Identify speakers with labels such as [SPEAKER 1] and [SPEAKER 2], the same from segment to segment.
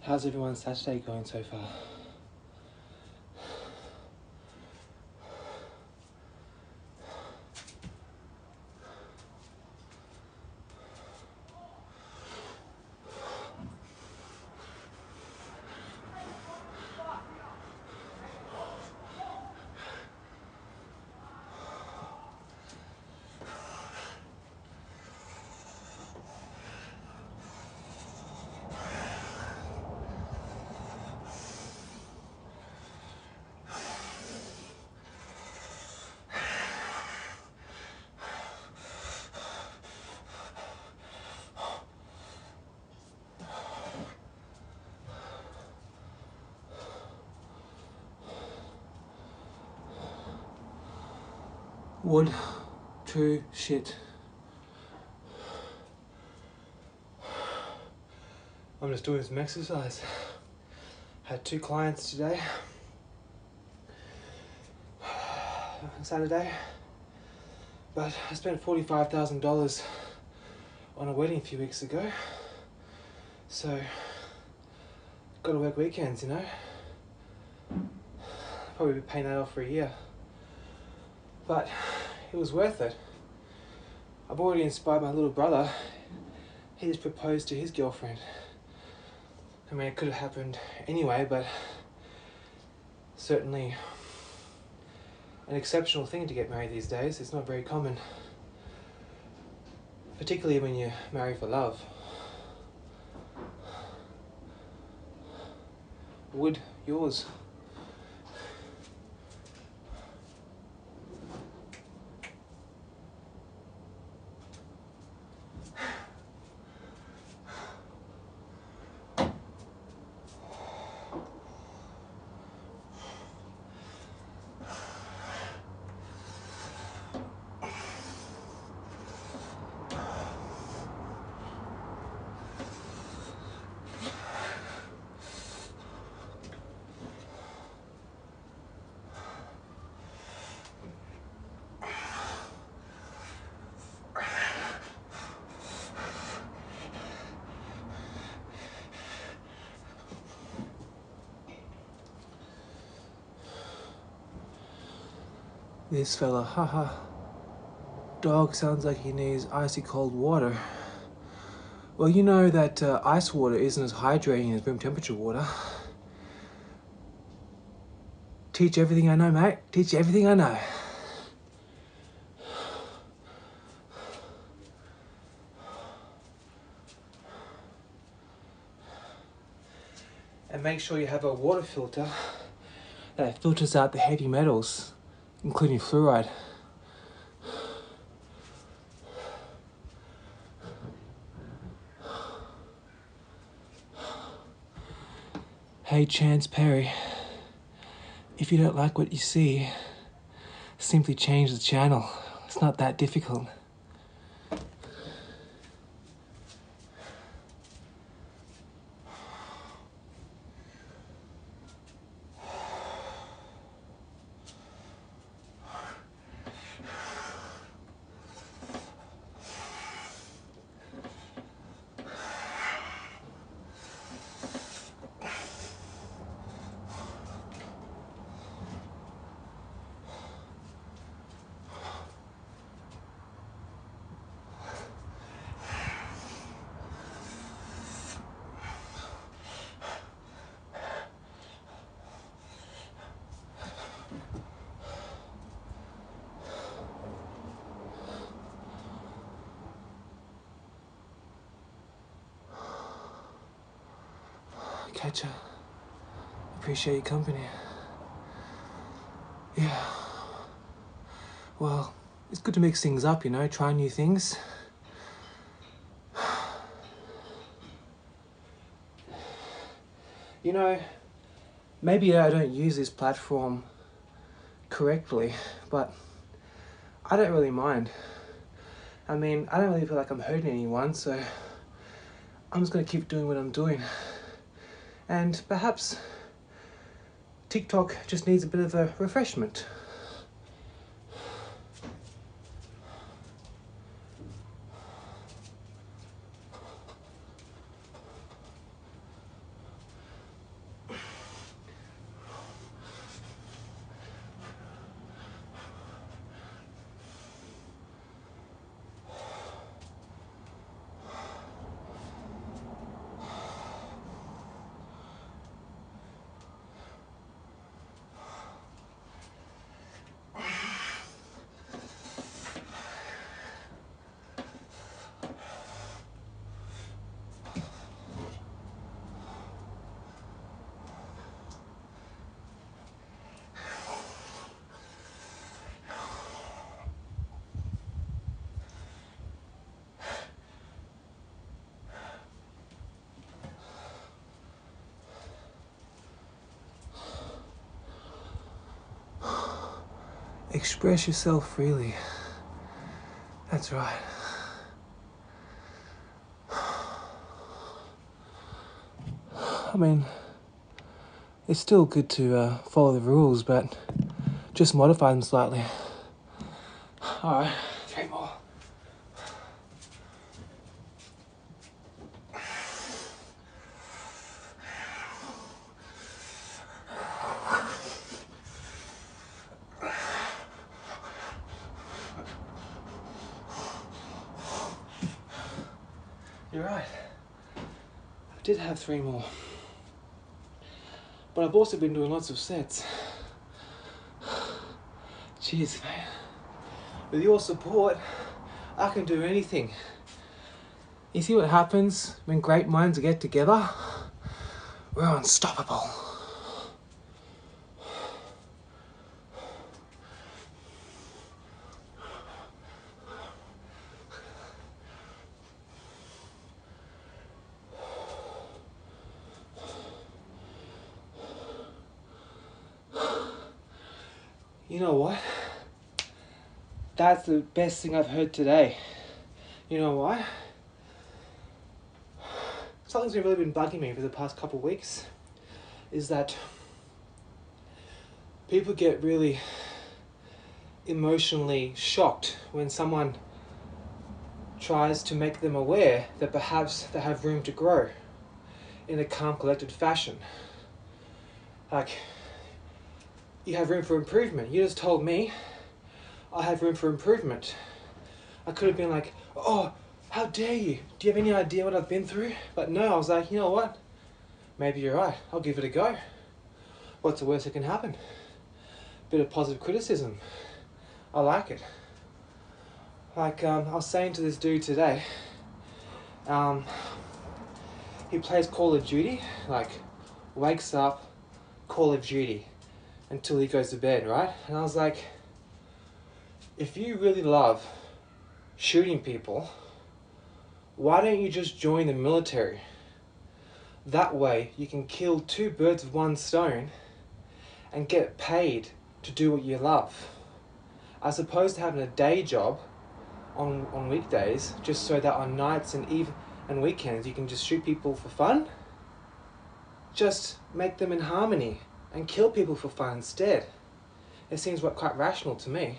[SPEAKER 1] How's everyone's Saturday going so far? Wood, true shit. I'm just doing some exercise. Had 2 clients today. Saturday. But I spent $45,000 on a wedding a few weeks ago. So, gotta work weekends, you know. Probably be paying that off for a year. But it was worth it. I've already inspired my little brother. He just proposed to his girlfriend. I mean, it could have happened anyway, but certainly an exceptional thing to get married these days. It's not very common, particularly when you marry for love. Wood, yours. This fella, haha. Dog sounds like he needs icy cold water. Well, you know that ice water isn't as hydrating as room temperature water. Teach everything I know, mate. Teach everything I know. And make sure you have a water filter that filters out the heavy metals, including fluoride. Hey, Chance Perry, if you don't like what you see, simply change the channel. It's not that difficult. Catcher, appreciate your company. Yeah. Well, it's good to mix things up, you know, try new things. You know, maybe I don't use this platform correctly, but I don't really mind. I mean, I don't really feel like I'm hurting anyone, so I'm just gonna keep doing what I'm doing. And perhaps TikTok just needs a bit of a refreshment. Express yourself freely. That's right. I mean, it's still good to follow the rules, but just modify them slightly. Alright, 3 more. You're right. I did have 3 more. But I've also been doing lots of sets. Jeez, man. With your support, I can do anything. You see what happens when great minds get together? We're unstoppable. You know what? That's the best thing I've heard today. You know why? Something's really been bugging me for the past couple of weeks is that people get really emotionally shocked when someone tries to make them aware that perhaps they have room to grow in a calm, collected fashion. Like, you have room for improvement. You just told me I have room for improvement. I could have been like, oh, how dare you? Do you have any idea what I've been through? But no, I was like, you know what? Maybe you're right. I'll give it a go. What's the worst that can happen? Bit of positive criticism. I like it. Like, I was saying to this dude today, he plays Call of Duty, like, wakes up, Call of Duty, until he goes to bed, right? And I was like, if you really love shooting people, why don't you just join the military? That way you can kill 2 birds with 1 stone and get paid to do what you love, as opposed to having a day job on weekdays just so that on nights and weekends you can just shoot people for fun. Just make them in harmony and kill people for fun instead. It seems quite rational to me.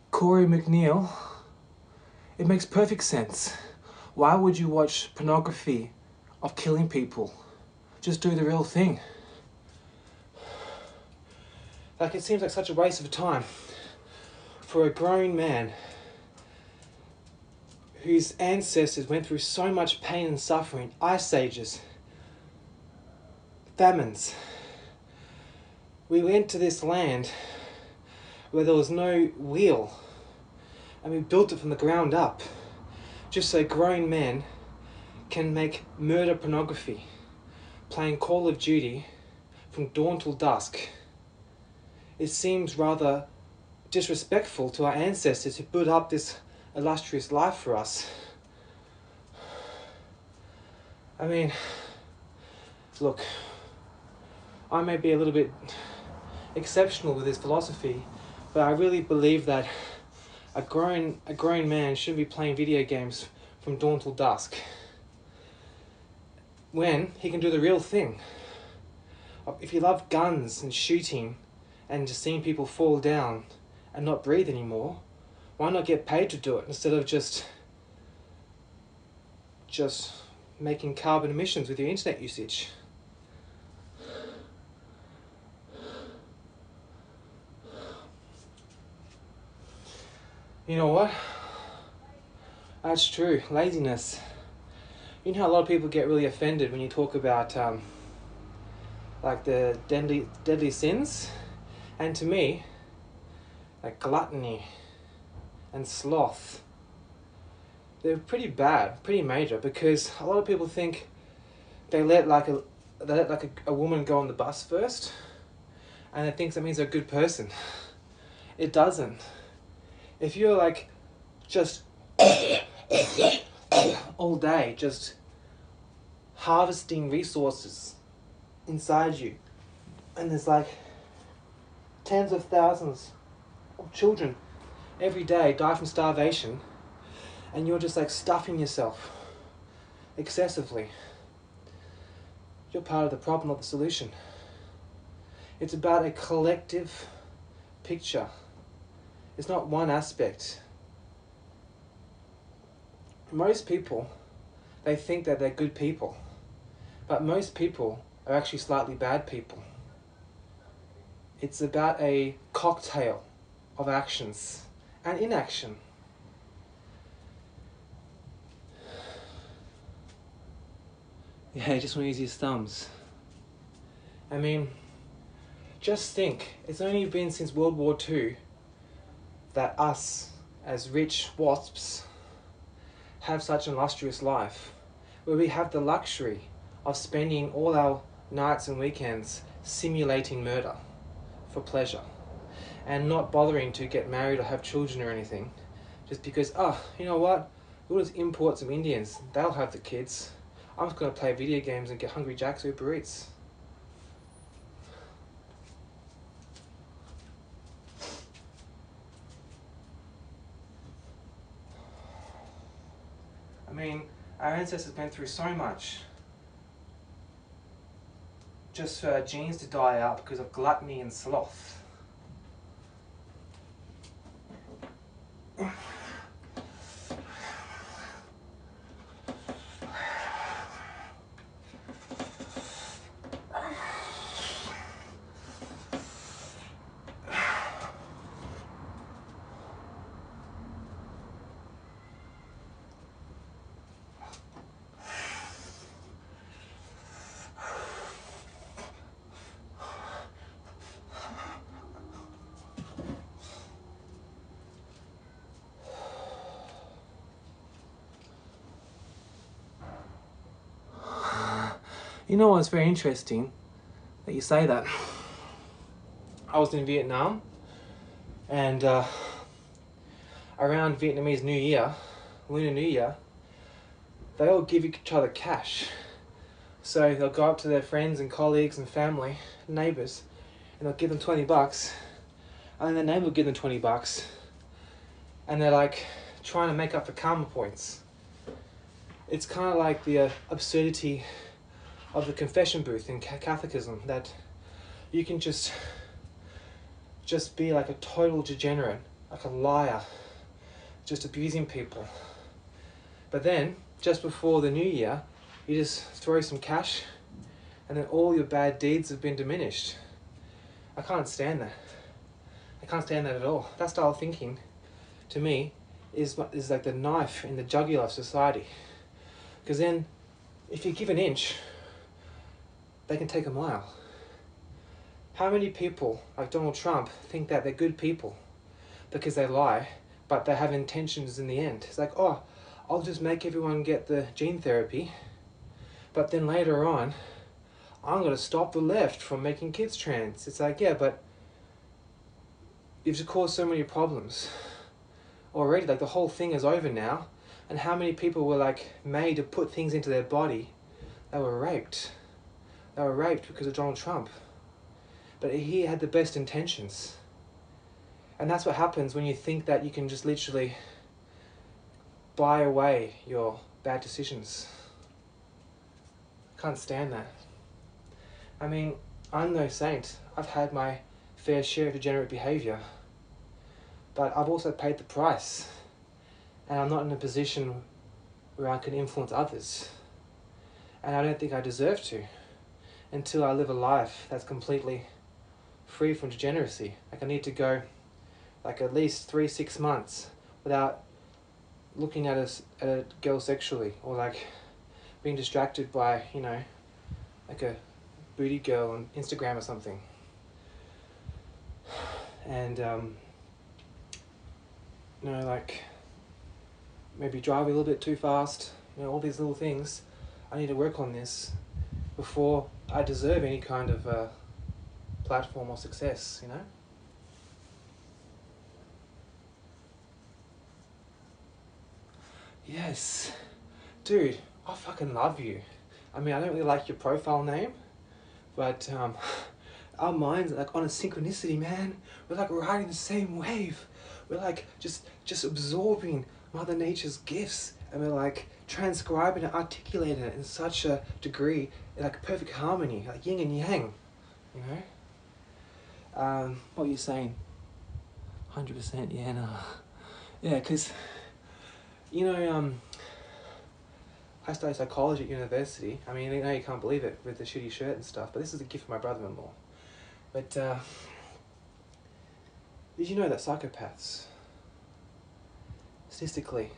[SPEAKER 1] Corey McNeil, it makes perfect sense. Why would you watch pornography of killing people? Just do the real thing. Like, it seems like such a waste of time for a grown man whose ancestors went through so much pain and suffering, ice ages, famines. We went to this land where there was no wheel, and we built it from the ground up, just so grown men can make murder pornography, playing Call of Duty from dawn till dusk. It seems rather disrespectful to our ancestors who built up this illustrious life for us. I mean, look, I may be a little bit exceptional with this philosophy, but I really believe that a grown man shouldn't be playing video games from dawn till dusk when he can do the real thing. If you love guns and shooting and just seeing people fall down and not breathe anymore, why not get paid to do it instead of just making carbon emissions with your internet usage. You know what? That's true. Laziness. You know how a lot of people get really offended when you talk about like the deadly sins? And to me, like gluttony and sloth, they're pretty bad, pretty major, because a lot of people think they let a woman go on the bus first, and it thinks that means they're a good person. It doesn't. If you're like just all day just harvesting resources inside you, and there's like tens of thousands of children every day die from starvation, and you're just like stuffing yourself excessively, you're part of the problem, not the solution. It's about a collective picture. It's not one aspect. Most people, they think that they're good people, but most people are actually slightly bad people. It's about a cocktail of actions and inaction. Yeah, you just want to use your thumbs. I mean, just think, it's only been since World War II that us, as rich wasps, have such an illustrious life, where we have the luxury of spending all our nights and weekends simulating murder for pleasure, and not bothering to get married or have children or anything, just because, you know what, we'll just import some Indians, they'll have the kids. I'm just going to play video games and get Hungry Jack's Uber Eats. I mean, our ancestors went through so much just for our genes to die out because of gluttony and sloth. You know what's very interesting that you say that? I was in Vietnam, and around Vietnamese New Year, Lunar New Year, they all give each other cash. So they'll go up to their friends and colleagues and family, neighbours, and they'll give them $20, and then their neighbour will give them $20, and they're like trying to make up for karma points. It's kind of like the absurdity of the confession booth in Catholicism, that you can just be like a total degenerate, like a liar, just abusing people. But then, just before the new year, you just throw some cash, and then all your bad deeds have been diminished. I can't stand that. I can't stand that at all. That style of thinking, to me, is like the knife in the jugular of society. Because then, if you give an inch, they can take a mile. How many people, like Donald Trump, think that they're good people because they lie, but they have intentions in the end? It's like, I'll just make everyone get the gene therapy, but then later on, I'm going to stop the left from making kids trans. It's like, yeah, but you've just caused so many problems already. Like, the whole thing is over now, and how many people were like made to put things into their body that were raped? They were raped because of Donald Trump. But he had the best intentions. And that's what happens when you think that you can just literally buy away your bad decisions. Can't stand that. I mean, I'm no saint. I've had my fair share of degenerate behaviour. But I've also paid the price. And I'm not in a position where I can influence others. And I don't think I deserve to until I live a life that's completely free from degeneracy. Like, I need to go like at least 3-6 months without looking at a girl sexually, or like being distracted by, you know, like a booty girl on Instagram or something. And you know, like maybe drive a little bit too fast, you know, all these little things. I need to work on this before I deserve any kind of platform or success, you know? Yes. Dude, I fucking love you. I mean, I don't really like your profile name, but our minds are like on a synchronicity, man. We're like riding the same wave. We're like just absorbing Mother Nature's gifts, and we're like transcribing and articulating it in such a degree, in like perfect harmony, like yin and yang, you know? What are you saying? 100%, yeah, no. Yeah, because, you know, I studied psychology at university. I mean, I know you can't believe it with the shitty shirt and stuff, but this is a gift from my brother-in-law. But did you know that psychopaths, statistically,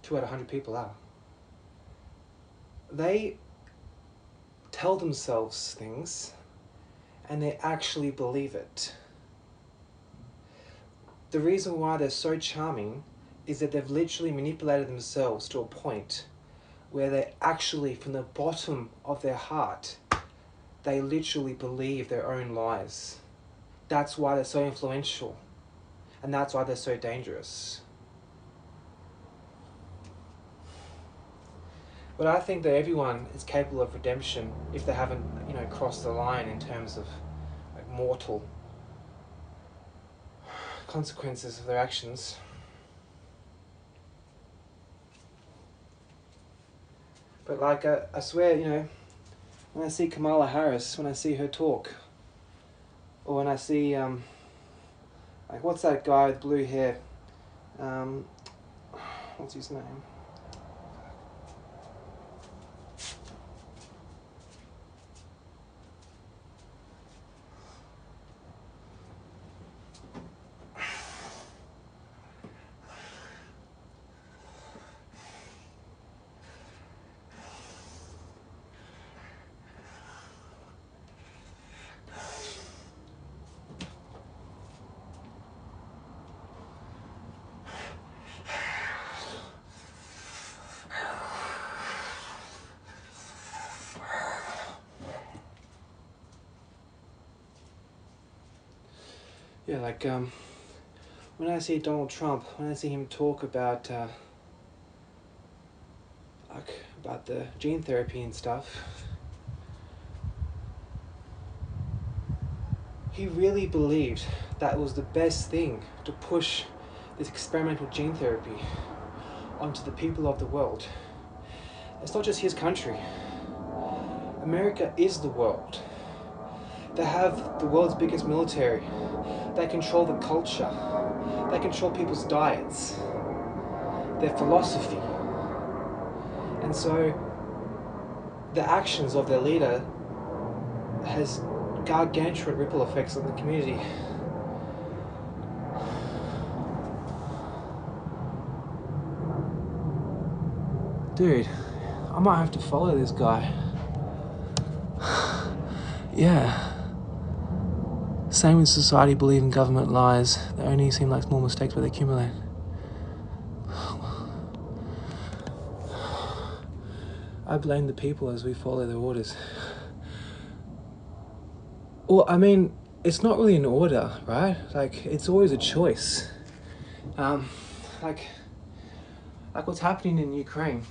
[SPEAKER 1] 2 out of 100 people are? They tell themselves things and they actually believe it. The reason why they're so charming is that they've literally manipulated themselves to a point where they actually, from the bottom of their heart, they literally believe their own lies. That's why they're so influential. And that's why they're so dangerous. But I think that everyone is capable of redemption if they haven't, you know, crossed the line in terms of like mortal consequences of their actions. But like, I swear, you know, when I see Kamala Harris, when I see her talk, or when I see, like, what's that guy with blue hair? What's his name? Yeah, like, when I see Donald Trump, when I see him talk about, like, about the gene therapy and stuff, he really believed that was the best thing to push this experimental gene therapy onto the people of the world. It's not just his country. America is the world. They have the world's biggest military. They control the culture. They control people's diets, their philosophy. And so the actions of their leader has gargantuan ripple effects on the community. Dude, I might have to follow this guy. Yeah. Same with society believing government lies. They only seem like small mistakes, but they accumulate. I blame the people as we follow their orders. Well, I mean, it's not really an order, right? Like, it's always a choice. Like what's happening in Ukraine.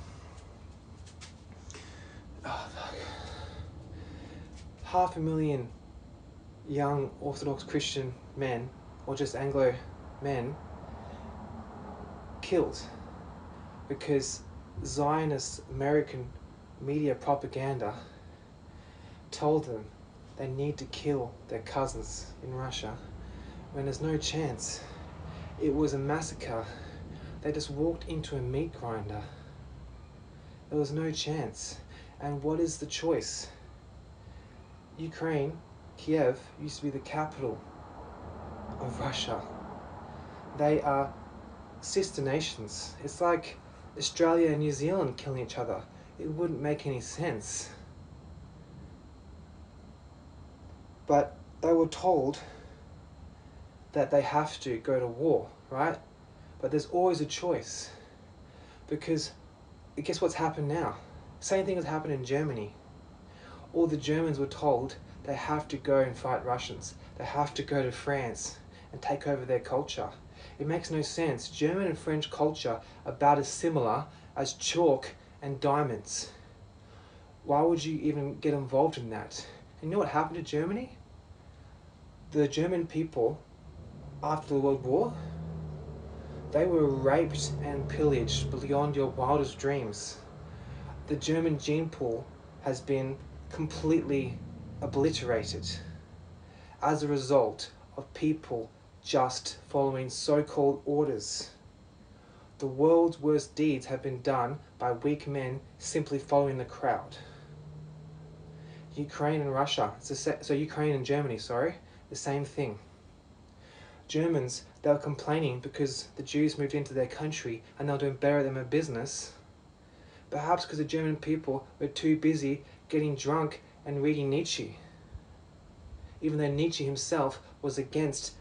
[SPEAKER 1] Oh, fuck. 500,000 young Orthodox Christian men, or just Anglo men, killed because Zionist American media propaganda told them they need to kill their cousins in Russia when there's no chance. It was a massacre. They just walked into a meat grinder. There was no chance. And what is the choice? Ukraine, Kiev, used to be the capital of Russia. They are sister nations. It's like Australia and New Zealand killing each other. It wouldn't make any sense. But they were told that they have to go to war, right? But there's always a choice. Because guess what's happened now? Same thing has happened in Germany. All the Germans were told they have to go and fight Russians. They have to go to France and take over their culture. It makes no sense. German and French culture are about as similar as chalk and diamonds. Why would you even get involved in that? And you know what happened to Germany? The German people, after the World War, they were raped and pillaged beyond your wildest dreams. The German gene pool has been completely obliterated as a result of people just following so-called orders. The world's worst deeds have been done by weak men simply following the crowd. Ukraine and Russia, so Ukraine and Germany, the same thing. Germans, they were complaining because the Jews moved into their country and they were doing better than their business. Perhaps because the German people were too busy getting drunk and reading Nietzsche, even though Nietzsche himself was against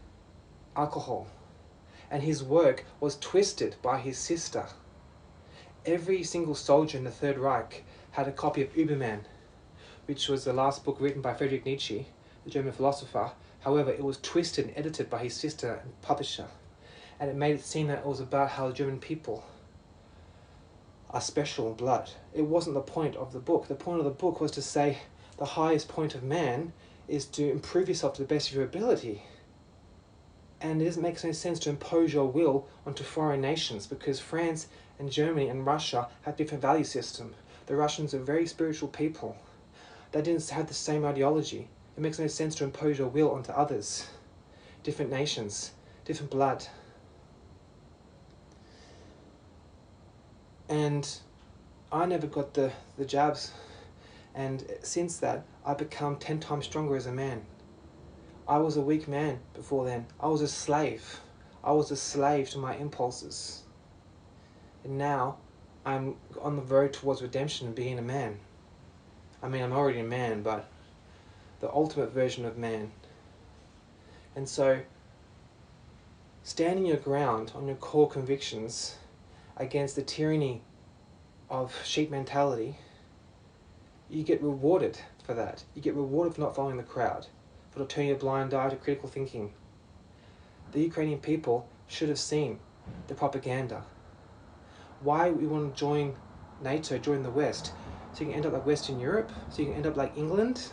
[SPEAKER 1] alcohol, and his work was twisted by his sister. Every single soldier in the Third Reich had a copy of Übermann, which was the last book written by Friedrich Nietzsche, the German philosopher. However, it was twisted and edited by his sister and publisher, and it made it seem that it was about how the German people are special in blood. It wasn't the point of the book. The point of the book was to say the highest point of man is to improve yourself to the best of your ability. And it doesn't make any sense to impose your will onto foreign nations, because France and Germany and Russia have different value system. The Russians are very spiritual people. They didn't have the same ideology. It makes no sense to impose your will onto others. Different nations, different blood. And I never got the jabs, and since that I've become 10 times stronger as a man. I was a weak man before then. I was a slave. I was a slave to my impulses. And now I'm on the road towards redemption and being a man. I mean, I'm already a man, but the ultimate version of man. And so, standing your ground on your core convictions against the tyranny of sheep mentality, you get rewarded for that. You get rewarded for not following the crowd, for not turning a blind eye to critical thinking. The Ukrainian people should have seen the propaganda. Why we want to join NATO, join the West, so you can end up like Western Europe, so you can end up like England,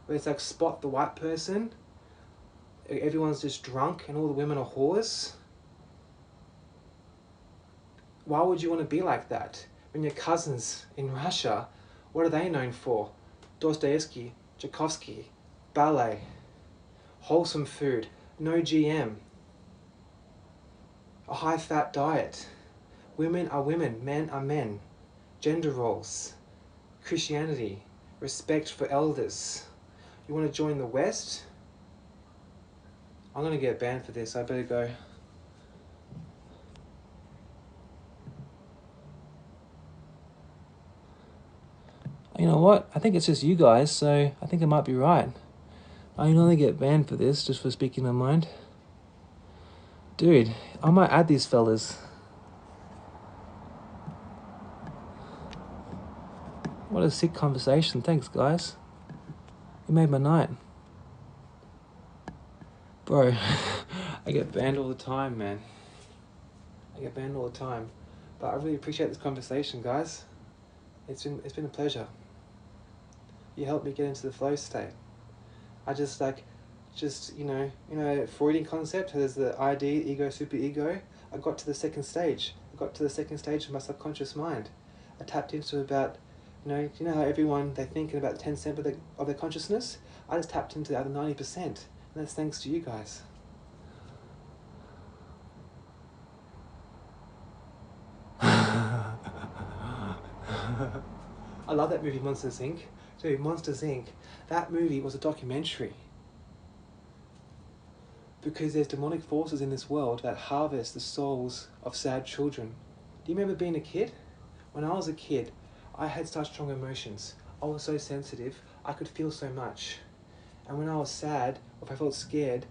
[SPEAKER 1] where it's like spot the white person, everyone's just drunk and all the women are whores. Why would you want to be like that? When your cousins in Russia, what are they known for? Dostoevsky, Tchaikovsky, ballet, wholesome food, no GM, a high-fat diet. Women are women, men are men. Gender roles, Christianity, respect for elders. You want to join the West? I'm going to get banned for this. I better go. You know what? I think it's just you guys, so I think I might be right. I can only get banned for this, just for speaking my mind. Dude, I might add these fellas. What a sick conversation. Thanks, guys. You made my night. Bro, I get banned all the time, man. I get banned all the time. But I really appreciate this conversation, guys. It's been a pleasure. You helped me get into the flow state. I just you know, Freudian concept, there's the ID, ego, superego. I got to the second stage. I got to the second stage of my subconscious mind. I tapped into about, you know how everyone, they think in about 10% of their consciousness? I just tapped into the other 90%. And that's thanks to you guys. I love that movie, Monsters Inc. Dude, Monsters Inc. That movie was a documentary because there's demonic forces in this world that harvest the souls of sad children. Do you remember being a kid? When I was a kid, I had such strong emotions. I was so sensitive. I could feel so much. And when I was sad, or if I felt scared,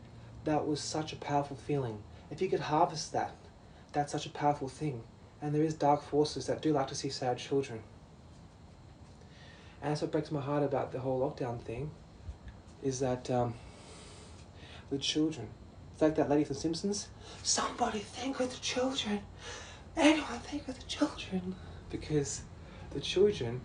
[SPEAKER 1] that was such a powerful feeling. If you could harvest that, that's such a powerful thing. And there is dark forces that do like to see sad children. And that's what breaks my heart about the whole lockdown thing, is that the children. It's like that lady from Simpsons. Somebody think of the children. Anyone think of the children. Because the children,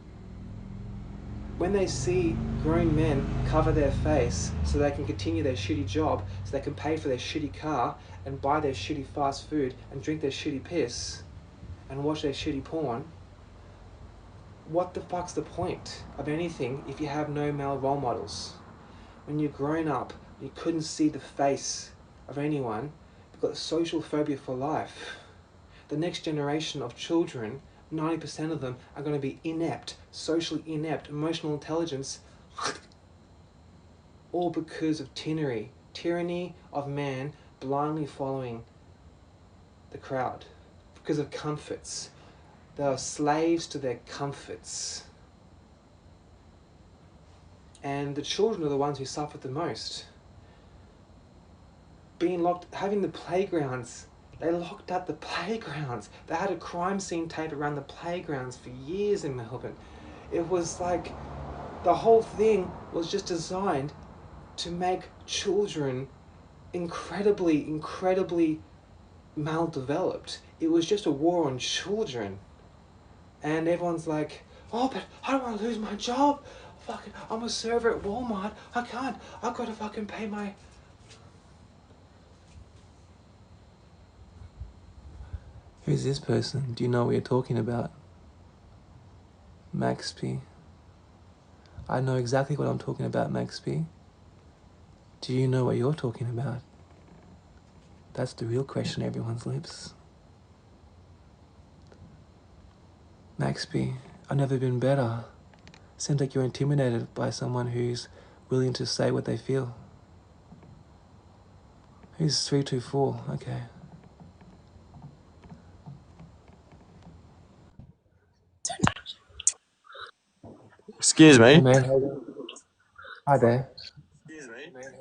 [SPEAKER 1] when they see grown men cover their face so they can continue their shitty job, so they can pay for their shitty car and buy their shitty fast food and drink their shitty piss and watch their shitty porn, what the fuck's the point of anything if you have no male role models? When you're grown up, you couldn't see the face of anyone, you've got social phobia for life. The next generation of children, 90% of them are going to be inept, socially inept, emotional intelligence, all because of tyranny of man blindly following the crowd, because of comforts. They are slaves to their comforts. And the children are the ones who suffer the most. Being locked, having the playgrounds, they locked up the playgrounds. They had a crime scene tape around the playgrounds for years in Melbourne. It was like, the whole thing was just designed to make children incredibly maldeveloped. It was just a war on children. And everyone's like, oh, but I don't want to lose my job. Fucking, I'm a server at Walmart. I can't. I've got to fucking pay my... Who's this person? Do you know what you're talking about? Max P. I know exactly what I'm talking about, Max P. Do you know what you're talking about? That's the real question on everyone's lips. Max P, I've never been better. Seems like you're intimidated by someone who's willing to say what they feel. Who's 324? Okay.
[SPEAKER 2] Excuse
[SPEAKER 1] Hey
[SPEAKER 2] me.
[SPEAKER 1] man, how you doing? Hi there.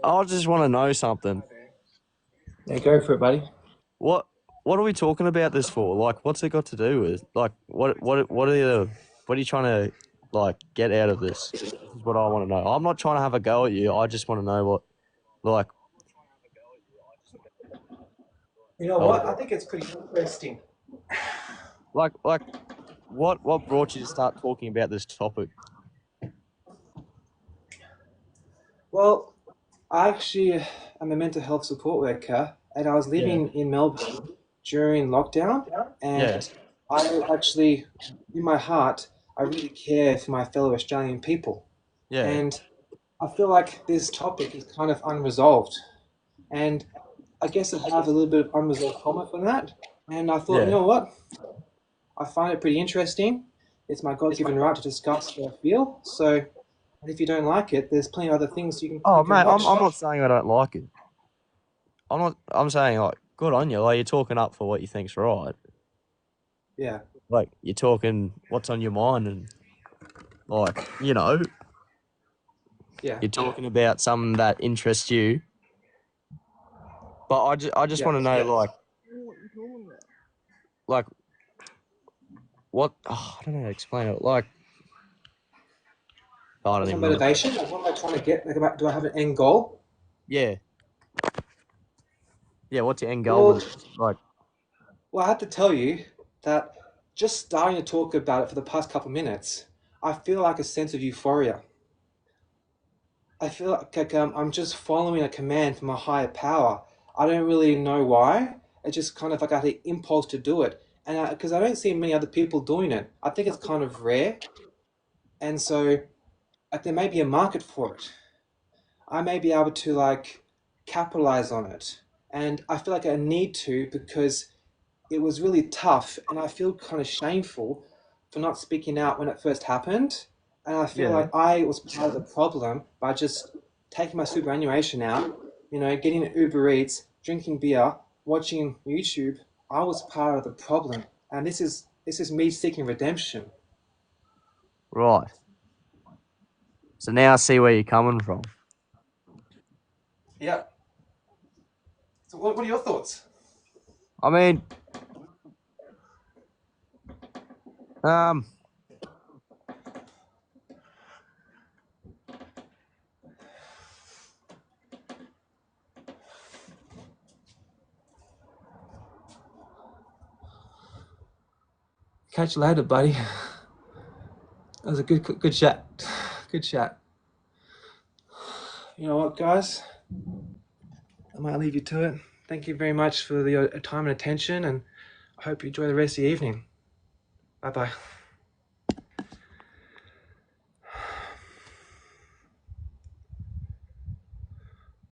[SPEAKER 2] I just want to know something.
[SPEAKER 1] Yeah, go for it, buddy.
[SPEAKER 2] What what are we talking about this for? Like, what's it got to do with? Like, what are you trying to like get out of this? This is what I want to know. I'm not trying to have a go at you. I just want to know what like.
[SPEAKER 1] You know what?
[SPEAKER 2] Oh,
[SPEAKER 1] I think it's pretty interesting.
[SPEAKER 2] like what brought you to start talking about this topic?
[SPEAKER 1] Well, I actually am a mental health support worker, and I was
[SPEAKER 2] Yeah.
[SPEAKER 1] living in Melbourne during lockdown,
[SPEAKER 2] Yeah.
[SPEAKER 1] and I actually, in my heart, I really care for my fellow Australian people.
[SPEAKER 2] Yeah.
[SPEAKER 1] And I feel like this topic is kind of unresolved. And I guess I have a little bit of unresolved trauma from that. And I thought, you
[SPEAKER 2] Yeah.
[SPEAKER 1] know what? I find it pretty interesting. It's my God-given right to discuss what I feel. So if you don't like it, there's plenty of other things
[SPEAKER 2] Oh,
[SPEAKER 1] you can
[SPEAKER 2] mate,
[SPEAKER 1] watch.
[SPEAKER 2] I'm not saying I don't like it. I'm not. I'm saying like, good on you. Like, you're talking up for what you think's right.
[SPEAKER 1] Yeah.
[SPEAKER 2] Like, you're talking what's on your mind, and like,
[SPEAKER 1] Yeah.
[SPEAKER 2] you're talking about something that interests you. But I just
[SPEAKER 1] Yeah.
[SPEAKER 2] want to know like what I don't know how to explain it. Like, I don't
[SPEAKER 1] What's my
[SPEAKER 2] even know.
[SPEAKER 1] motivation? Like, what am I trying to get? Like, do I have an end goal?
[SPEAKER 2] Yeah, yeah. What's your end goal
[SPEAKER 1] Well,
[SPEAKER 2] with this? Like,
[SPEAKER 1] well, I have to tell you that just starting to talk about it for the past couple minutes, I feel like a sense of euphoria. I feel like I'm just following a command from a higher power. I don't really know why. It's just kind of like I had an impulse to do it, and because I don't see many other people doing it, I think it's kind of rare, and so like there may be a market for it. I may be able to like capitalize on it, and I feel like I need to because it was really tough, and I feel kind of shameful for not speaking out when it first happened. And I feel
[SPEAKER 2] Yeah.
[SPEAKER 1] like I was part of the problem by just taking my superannuation out, getting Uber Eats, drinking beer, watching YouTube. I was part of the problem. And this is me seeking redemption.
[SPEAKER 2] Right. So now I see where you're coming from.
[SPEAKER 1] Yep. So what are your thoughts?
[SPEAKER 2] I mean, um,
[SPEAKER 1] Catch you later, buddy. That was a good chat. Good chat. You know what, guys? I might leave you to it. Thank you very much for your time and attention, and I hope you enjoy the rest of the evening. Bye bye.